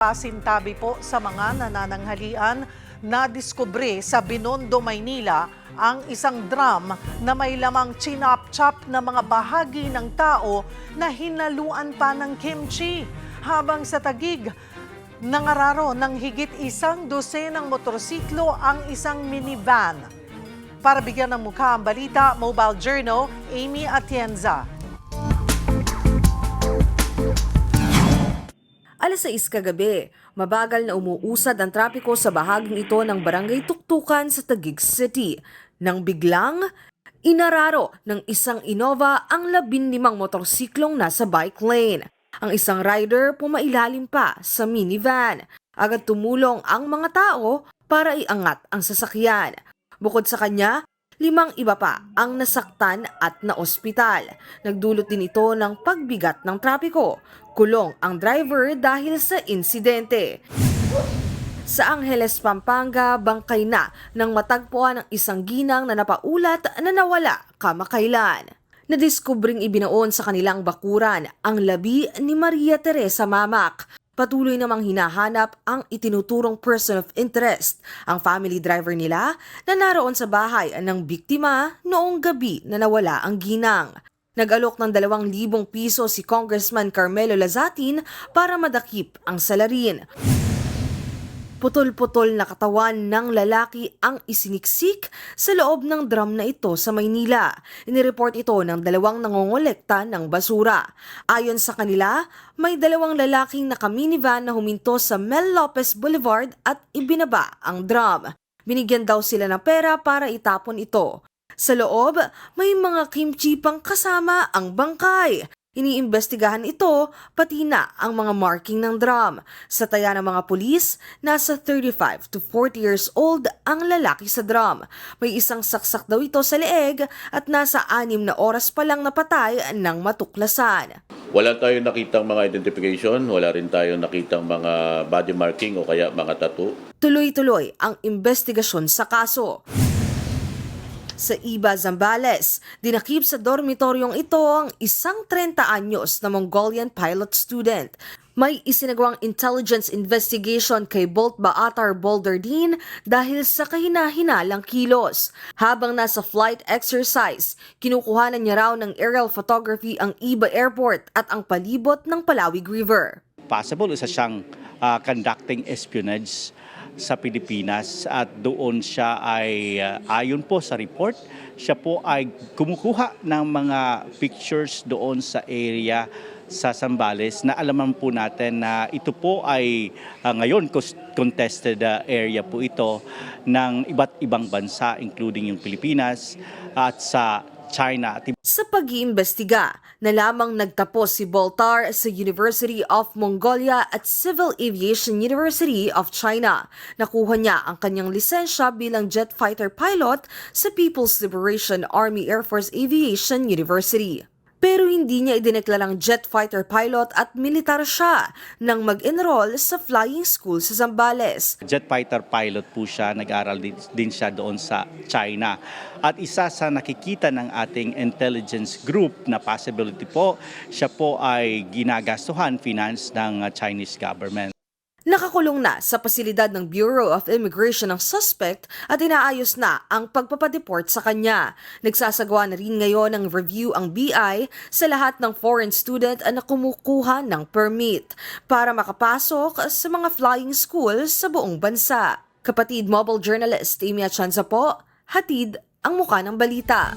Pasintabi po sa mga nanananghalian na diskubre sa Binondo, Maynila ang isang drum na may lamang chinop-chop na mga bahagi ng tao na hinaluan pa ng kimchi. Habang sa Taguig, nangararo ng higit 100 motorsiklo ang isang minivan. Para bigyan ng mukha ang balita, Mobile Journal, Amy Atienza. Alas 6 kagabi, mabagal na umuusad ang trapiko sa bahaging ito ng Barangay Tuktukan sa Taguig City. Nang biglang, inararo ng isang Innova ang 15 motorsiklong nasa bike lane. Ang isang rider pumailalim pa sa minivan. Agad tumulong ang mga tao para iangat ang sasakyan. Bukod sa kanya, 5 iba pa ang nasaktan at naospital. Nagdulot din ito ng pagbigat ng trapiko. Kulong ang driver dahil sa insidente. Sa Angeles, Pampanga, bangkay na nang matagpuan ng isang ginang na napaulat na nawala kamakailan. Nadiskubring ibinaon sa kanilang bakuran ang labi ni Maria Teresa Mamak. Patuloy namang hinahanap ang itinuturong person of interest, ang family driver nila na naroon sa bahay ng biktima noong gabi na nawala ang ginang. Nag-alok ng 2,000 piso si Congressman Carmelo Lazatin para madakip ang salarin. Putol-putol na katawan ng lalaki ang isiniksik sa loob ng drum na ito sa Maynila. Inireport ito ng 2 nangongolekta ng basura. Ayon sa kanila, may 2 lalaking naka-minivan na huminto sa Mel Lopez Boulevard at ibinaba ang drum. Binigyan daw sila ng pera para itapon ito. Sa loob, may mga kimchi pang kasama ang bangkay. Iniimbestigahan ito, pati na ang mga marking ng drum. Sa taya ng mga pulis, nasa 35 to 40 years old ang lalaki sa drum. May isang saksak daw ito sa leeg at nasa 6 na oras pa lang napatay ng matuklasan. Wala tayong nakitang mga identification, wala rin tayong nakitang mga body marking o kaya mga tattoo. Tuloy-tuloy ang investigasyon sa kaso. Sa Iba, Zambales, dinakip sa dormitoryong ito ang isang 30 anyos na Mongolian pilot student. May isinagawang intelligence investigation kay Bolt Baatar Bolderdin dahil sa kahina-hinalang kilos. Habang nasa flight exercise, kinukuhanan niya raw ng aerial photography ang Iba Airport at ang palibot ng Palawig River. Possible isa siyang conducting espionage sa Pilipinas at doon siya ay ayon po sa report, siya po ay kumukuha ng mga pictures doon sa area sa Zambales na alaman po natin na ito po ay ngayon contested area po ito ng iba't ibang bansa including yung Pilipinas at sa China. Sa pag-iimbestiga, na lamang nagtapos si Boltar sa University of Mongolia at Civil Aviation University of China. Nakuha niya ang kanyang lisensya bilang jet fighter pilot sa People's Liberation Army Air Force Aviation University. Pero hindi niya idineklarang jet fighter pilot at militar siya nang mag-enroll sa flying school sa Zambales. Jet fighter pilot po siya, nag-aral din siya doon sa China. At isa sa nakikita ng ating intelligence group na possibility po, siya po ay ginagastuhan, finance ng Chinese government. Nakakulong na sa pasilidad ng Bureau of Immigration ang suspect at inaayos na ang pagpapadeport sa kanya. Nagsasagawa na rin ngayon ng review ang BI sa lahat ng foreign student na kumukuha ng permit para makapasok sa mga flying school sa buong bansa. Kapatid Mobile Journalist Amy Atienza po, hatid ang muka ng balita.